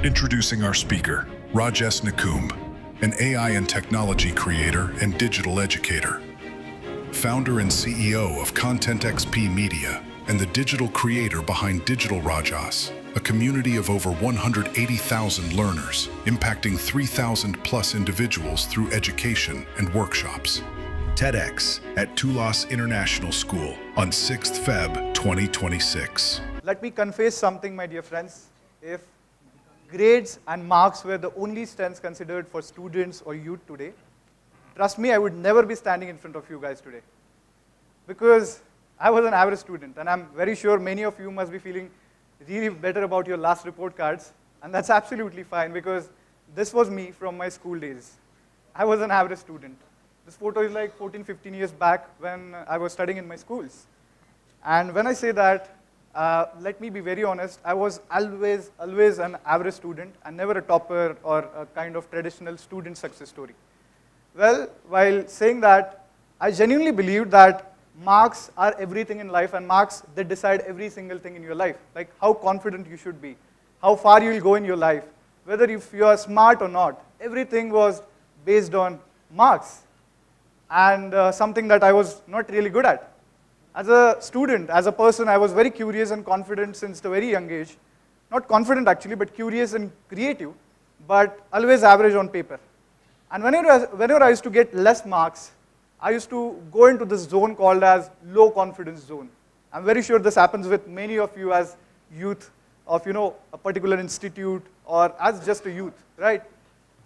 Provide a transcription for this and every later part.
Introducing our speaker, Nikumbh, an AI and technology creator and digital educator. Founder and CEO of Content XP Media and the digital creator behind Digital Rajas, a community of over 180,000 learners, impacting 3,000 plus individuals through education and workshops. TEDx at Tulas International School on 6th Feb 2026. Let me confess something, my dear friends. If grades and marks were the only strengths considered for students or youth today, trust me, I would never be standing in front of you guys today. Because I was an average student, and I'm very sure many of you must be feeling really better about your last report cards, and that's absolutely fine because this was me from my school days. I was an average student. This photo is like 14, 15 years back when I was studying in my schools. And when I say that, let me be very honest, I was always an average student and never a topper or a kind of traditional student success story. Well, while saying that, I genuinely believed that marks are everything in life and marks, they decide every single thing in your life, like how confident you should be, how far you will go in your life, whether if you are smart or not. Everything was based on marks and something that I was not really good at. As a student, as a person, I was very curious and confident since a very young age. Not confident actually, but curious and creative, but always average on paper. And whenever I used to get less marks, I used to go into this zone called as low confidence zone. I'm very sure this happens with many of you as youth of a particular institute or as just a youth, right?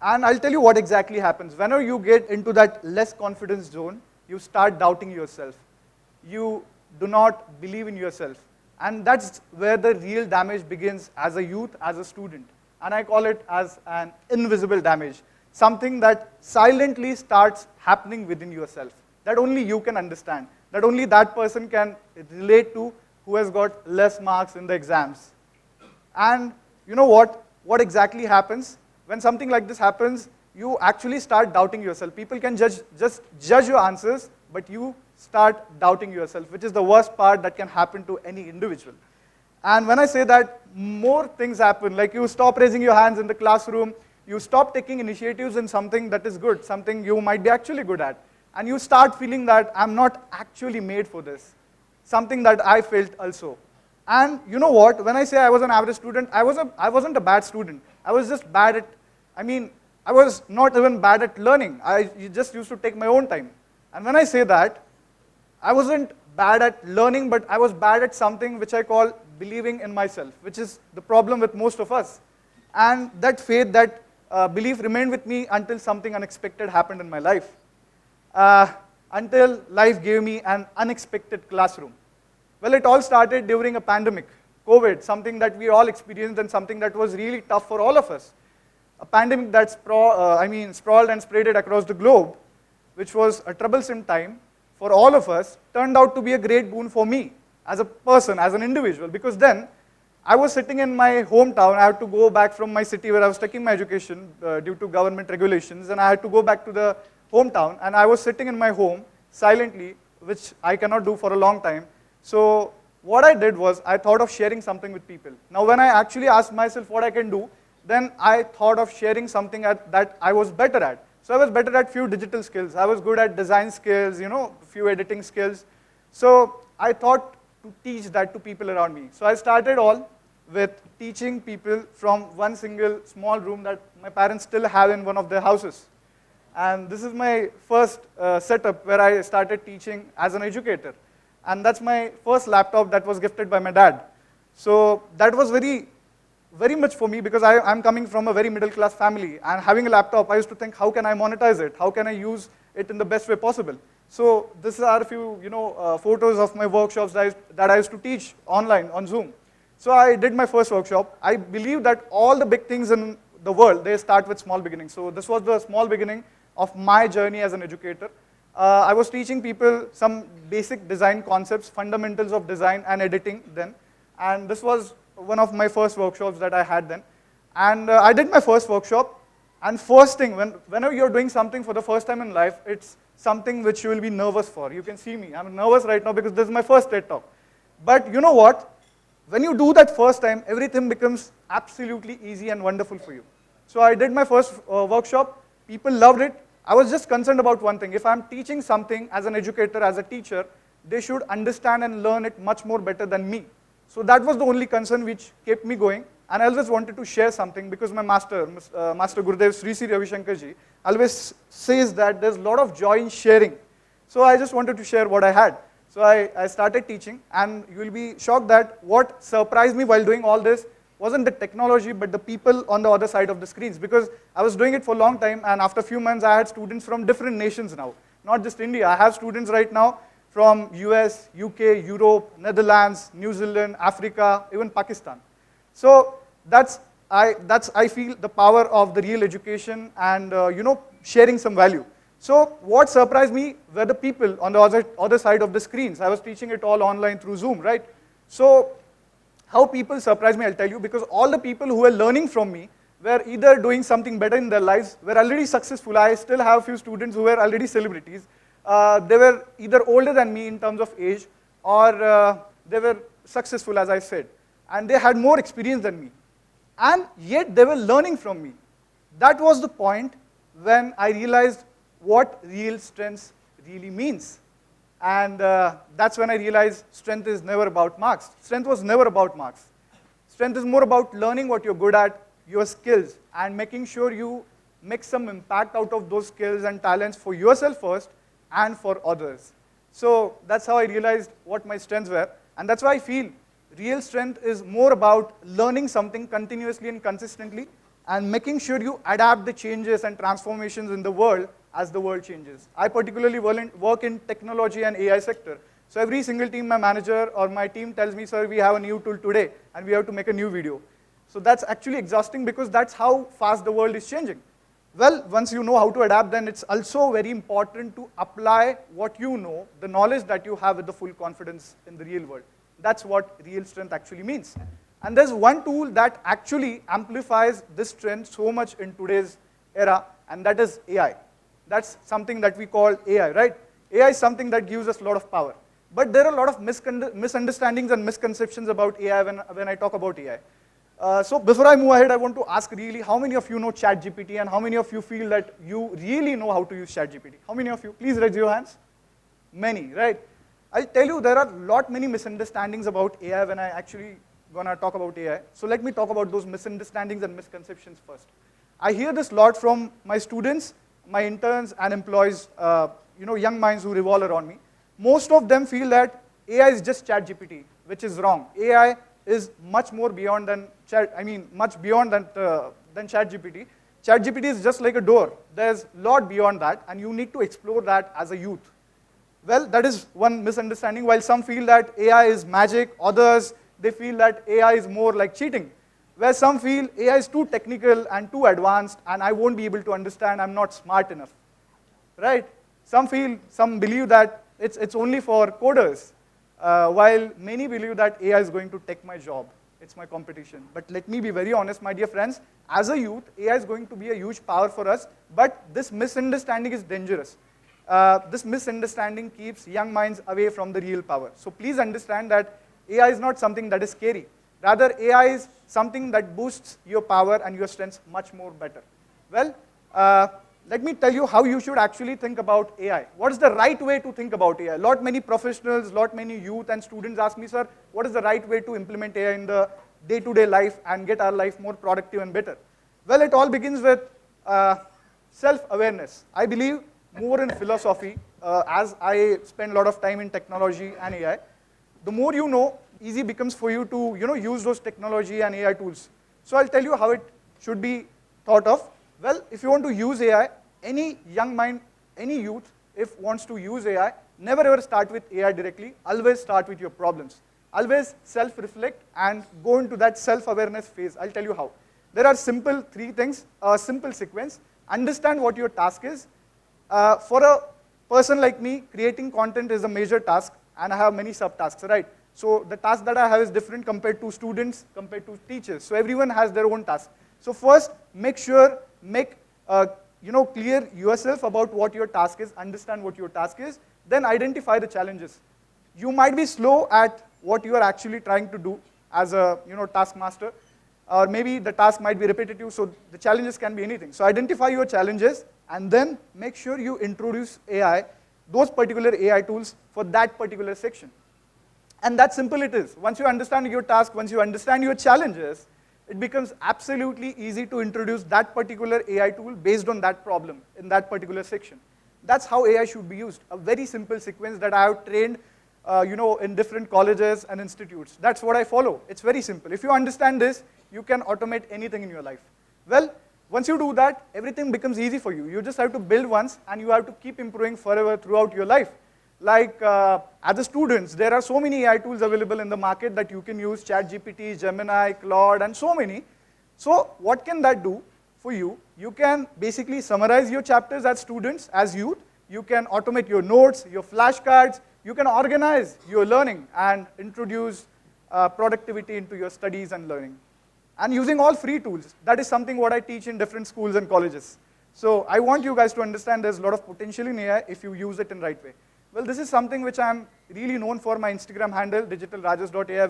And I'll tell you what exactly happens. Whenever you get into that less confidence zone, you start doubting yourself. You do not believe in yourself. And that's where the real damage begins as a youth, as a student. And I call it as an invisible damage, something that silently starts happening within yourself, that only you can understand, that only that person can relate to who has got less marks in the exams. And you know what exactly happens? When something like this happens, you actually start doubting yourself. People can just judge your answers, but you start doubting yourself, which is the worst part that can happen to any individual. And when I say that, more things happen, like you stop raising your hands in the classroom, you stop taking initiatives in something that is good, something you might be actually good at, and you start feeling that I'm not actually made for this, something that I felt also. And you know what, when I say I was an average student, I wasn't a bad student. I was just bad at, I was not even bad at learning. I just used to take my own time. And when I say that, I wasn't bad at learning, but I was bad at something which I call believing in myself, which is the problem with most of us. And that faith, that belief remained with me until something unexpected happened in my life. Until life gave me an unexpected classroom. Well, it all started during a pandemic, COVID, something that we all experienced and something that was really tough for all of us. A pandemic that sprawled and spread it across the globe, which was a troublesome time for all of us, turned out to be a great boon for me as a person, as an individual, because then I was sitting in my hometown. I had to go back from my city where I was taking my education due to government regulations, and I had to go back to the hometown, and I was sitting in my home silently, which I cannot do for a long time. So what I did was I thought of sharing something with people. Now when I actually asked myself what I can do, then I thought of sharing something that I was better at. So I was better at few digital skills. I was good at design skills, few editing skills. So I thought to teach that to people around me. So I started all with teaching people from one single small room that my parents still have in one of their houses. And this is my first setup where I started teaching as an educator. And that's my first laptop that was gifted by my dad. So that was very much for me because I'm coming from a very middle class family, and having a laptop, I used to think, how can I monetize it? How can I use it in the best way possible? So these are a few photos of my workshops that I used to teach online on Zoom. So I did my first workshop. I believe that all the big things in the world, they start with small beginnings. So this was the small beginning of my journey as an educator. I was teaching people some basic design concepts, fundamentals of design and editing then. And this was one of my first workshops that I had then. And I did my first workshop. And first thing, whenever you're doing something for the first time in life, it's something which you will be nervous for. You can see me. I'm nervous right now because this is my first TED Talk. But you know what? When you do that first time, everything becomes absolutely easy and wonderful for you. So I did my first workshop. People loved it. I was just concerned about one thing. If I'm teaching something as an educator, as a teacher, they should understand and learn it much more better than me. So that was the only concern which kept me going. And I always wanted to share something because my master, Master Gurudev Sri Sri Ravi Shankarji, always says that there's a lot of joy in sharing. So I just wanted to share what I had. So I started teaching, and you will be shocked that what surprised me while doing all this wasn't the technology, but the people on the other side of the screens. Because I was doing it for a long time, and after a few months, I had students from different nations now. Not just India. I have students right now from US, UK, Europe, Netherlands, New Zealand, Africa, even Pakistan. So that's I feel the power of the real education and sharing some value. So what surprised me were the people on the other side of the screens. I was teaching it all online through Zoom, right? So how people surprised me, I'll tell you, because all the people who were learning from me were either doing something better in their lives, were already successful. I still have a few students who were already celebrities. They were either older than me in terms of age, or they were successful, as I said. And they had more experience than me. And yet they were learning from me. That was the point when I realized what real strength really means. And that's when I realized strength is never about marks. Strength was never about marks. Strength is more about learning what you're good at, your skills, and making sure you make some impact out of those skills and talents for yourself first and for others. So that's how I realized what my strengths were. And that's why I feel real strength is more about learning something continuously and consistently and making sure you adapt the changes and transformations in the world as the world changes. I particularly work in technology and AI sector. So every single team, my manager or my team tells me, sir, we have a new tool today and we have to make a new video. So that's actually exhausting because that's how fast the world is changing. Well, once you know how to adapt, then it's also very important to apply what you know, the knowledge that you have with the full confidence in the real world. That's what real strength actually means. And there's one tool that actually amplifies this strength so much in today's era, and that is AI. That's something that we call AI, right? AI is something that gives us a lot of power. But there are a lot of misunderstandings and misconceptions about AI when I talk about AI. So before I move ahead, I want to ask really, how many of you know ChatGPT and how many of you feel that you really know how to use ChatGPT? How many of you? Please raise your hands. Many, right? I'll tell you there are many misunderstandings about AI when I actually gonna talk about AI. So let me talk about those misunderstandings and misconceptions first. I hear this a lot from my students, my interns and employees, young minds who revolve around me. Most of them feel that AI is just ChatGPT, which is wrong. AI is much more beyond than much beyond than ChatGPT. ChatGPT is just like a door. There's a lot beyond that, and you need to explore that as a youth. Well, that is one misunderstanding. While some feel that AI is magic, others, they feel that AI is more like cheating. Where some feel AI is too technical and too advanced, and I won't be able to understand, I'm not smart enough, right? Some believe that it's only for coders, while many believe that AI is going to take my job. It's my competition. But let me be very honest, my dear friends, as a youth, AI is going to be a huge power for us, but this misunderstanding is dangerous. This misunderstanding keeps young minds away from the real power. So please understand that AI is not something that is scary. Rather, AI is something that boosts your power and your strengths much more better. Well, let me tell you how you should actually think about AI. What is the right way to think about AI? Many professionals, many youth and students ask me, sir, what is the right way to implement AI in the day-to-day life and get our life more productive and better? Well, it all begins with self-awareness. I believe more in philosophy, as I spend a lot of time in technology and AI. The more you know, easy becomes for you to use those technology and AI tools. So I'll tell you how it should be thought of. Well, if you want to use AI, any young mind, any youth, if wants to use AI, never ever start with AI directly. Always start with your problems. Always self-reflect and go into that self-awareness phase. I'll tell you how. There are three things, a simple sequence. Understand what your task is. For a person like me, creating content is a major task, and I have many subtasks, right? So the task that I have is different compared to students, compared to teachers. So everyone has their own task. So first, make clear yourself about what your task is, understand what your task is, then identify the challenges. You might be slow at what you are actually trying to do, as a taskmaster, or maybe the task might be repetitive, so the challenges can be anything. So identify your challenges, and then make sure you introduce AI, those particular AI tools for that particular section. And that simple it is. Once you understand your task, once you understand your challenges, it becomes absolutely easy to introduce that particular AI tool based on that problem in that particular section. That's how AI should be used. A very simple sequence that I have trained in different colleges and institutes. That's what I follow. It's very simple. If you understand this, you can automate anything in your life. Well, once you do that, everything becomes easy for you. You just have to build once, and you have to keep improving forever throughout your life. Like as a students, there are so many AI tools available in the market that you can use: ChatGPT, Gemini, Claude, and so many. So what can that do for you? You can basically summarize your chapters as students, as youth. You can automate your notes, your flashcards. You can organize your learning and introduce productivity into your studies and learning. And using all free tools. That is something what I teach in different schools and colleges. So I want you guys to understand there's a lot of potential in AI if you use it in the right way. Well, this is something which I'm really known for, my Instagram handle, digitalrajas.ai,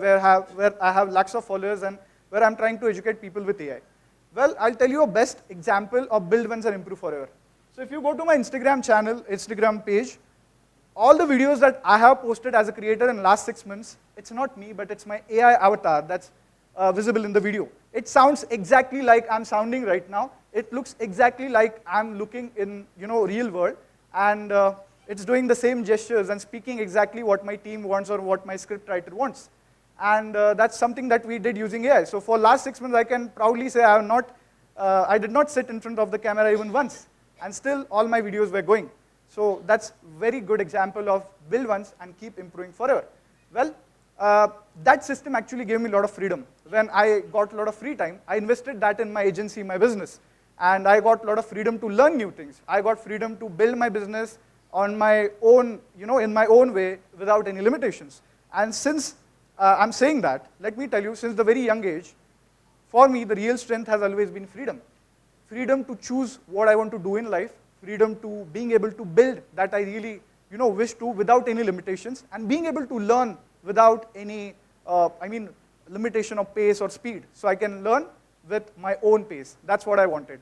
where I have lakhs of followers and where I'm trying to educate people with AI. Well, I'll tell you a best example of build once and improve forever. So if you go to my Instagram channel, Instagram page, all the videos that I have posted as a creator in the last 6 months, it's not me, but it's my AI avatar that's visible in the video. It sounds exactly like I'm sounding right now. It looks exactly like I'm looking in real world. And it's doing the same gestures and speaking exactly what my team wants or what my script writer wants. And that's something that we did using AI. So for last 6 months, I can proudly say I did not sit in front of the camera even once. And still, all my videos were going. So that's very good example of build once and keep improving forever. Well, that system actually gave me a lot of freedom. When I got a lot of free time, I invested that in my agency, my business. And I got a lot of freedom to learn new things. I got freedom to build my business on my own, in my own way, without any limitations. And since I'm saying that, let me tell you, since the very young age, for me, the real strength has always been freedom. Freedom to choose what I want to do in life, freedom to being able to build that I really, wish to without any limitations, and being able to learn without any, limitation of pace or speed. So I can learn with my own pace. That's what I wanted.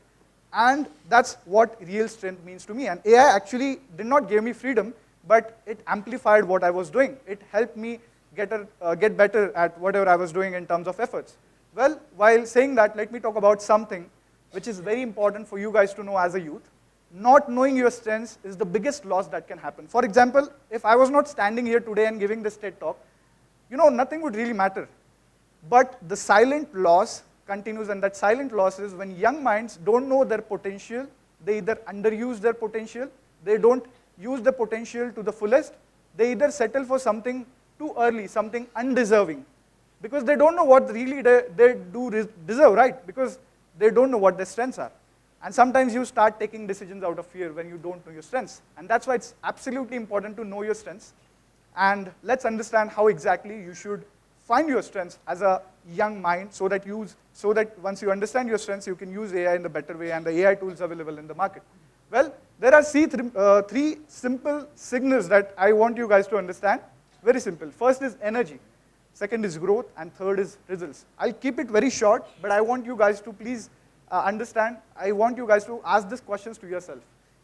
And that's what real strength means to me. And AI actually did not give me freedom, but it amplified what I was doing. It helped me get better at whatever I was doing in terms of efforts. Well, while saying that, let me talk about something which is very important for you guys to know as a youth. Not knowing your strengths is the biggest loss that can happen. For example, if I was not standing here today and giving this TED talk, nothing would really matter. But the silent loss continues, and that silent loss is when young minds don't know their potential, they either underuse their potential, they don't use the potential to the fullest, they either settle for something too early, something undeserving, because they don't know what really they do deserve, right? Because they don't know what their strengths are. And sometimes you start taking decisions out of fear when you don't know your strengths. And that's why it's absolutely important to know your strengths. And let's understand how exactly you should find your strengths as a young mind so that once you understand your strengths, you can use AI in the better way and the AI tools available in the market. Well, there are three simple signals that I want you guys to understand. Very simple. First is energy. Second is growth. And third is results. I'll keep it very short, but I want you guys to please understand. I want you guys to ask these questions to yourself.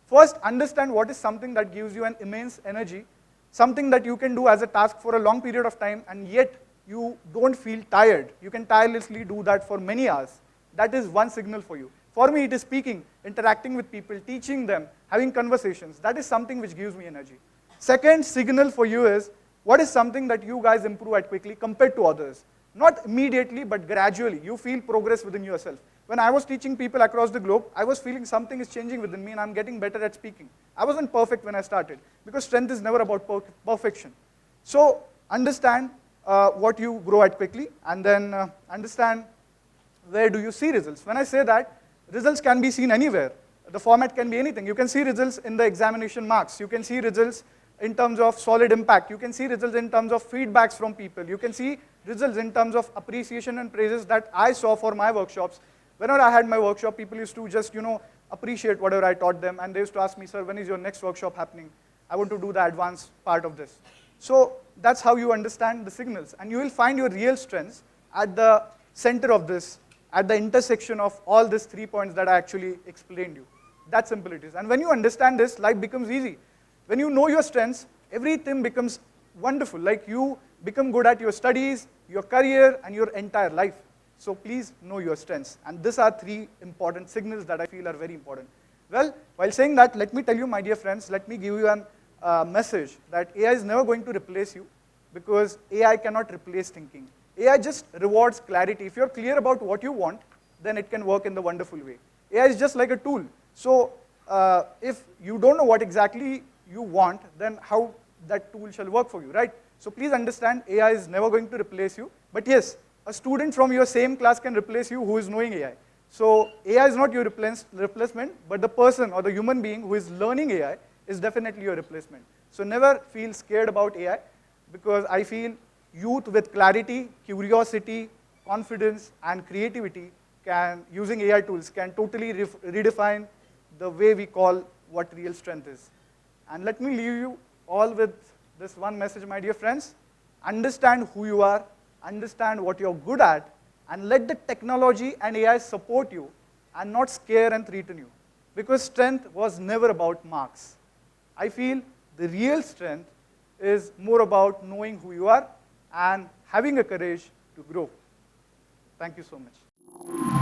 First, understand what is something that gives you an immense energy, something that you can do as a task for a long period of time, and yet you don't feel tired. You can tirelessly do that for many hours. That is one signal for you. For me, it is speaking, interacting with people, teaching them, having conversations. That is something which gives me energy. Second signal for you is, what is something that you guys improve at quickly compared to others? Not immediately, but gradually. You feel progress within yourself. When I was teaching people across the globe, I was feeling something is changing within me and I'm getting better at speaking. I wasn't perfect when I started, because strength is never about perfection. So understand what you grow at quickly, and then understand where do you see results. When I say that, results can be seen anywhere. The format can be anything. You can see results in the examination marks. You can see results in terms of solid impact. You can see results in terms of feedbacks from people. You can see results in terms of appreciation and praises that I saw for my workshops. Whenever I had my workshop, people used to just, appreciate whatever I taught them, and they used to ask me, sir, when is your next workshop happening? I want to do the advanced part of this. So that's how you understand the signals, and you will find your real strengths at the center of this, at the intersection of all these 3 points that I actually explained you. That simple it is. And when you understand this, life becomes easy. When you know your strengths, everything becomes wonderful. Like you become good at your studies, your career, and your entire life. So please know your strengths. And these are 3 important signals that I feel are very important. Well, while saying that, let me tell you, my dear friends, let me give you a message that AI is never going to replace you, because AI cannot replace thinking. AI just rewards clarity. If you're clear about what you want, then it can work in the wonderful way. AI is just like a tool. So if you don't know what exactly you want, then how that tool shall work for you, right? So please understand, AI is never going to replace you. But yes, a student from your same class can replace you who is knowing AI. So AI is not your replacement, but the person or the human being who is learning AI is definitely your replacement. So never feel scared about AI, because I feel youth with clarity, curiosity, confidence, and creativity using AI tools, can totally redefine the way we call what real strength is. And let me leave you all with this one message, my dear friends. Understand who you are, understand what you're good at, and let the technology and AI support you and not scare and threaten you. Because strength was never about marks. I feel the real strength is more about knowing who you are and having a courage to grow. Thank you so much.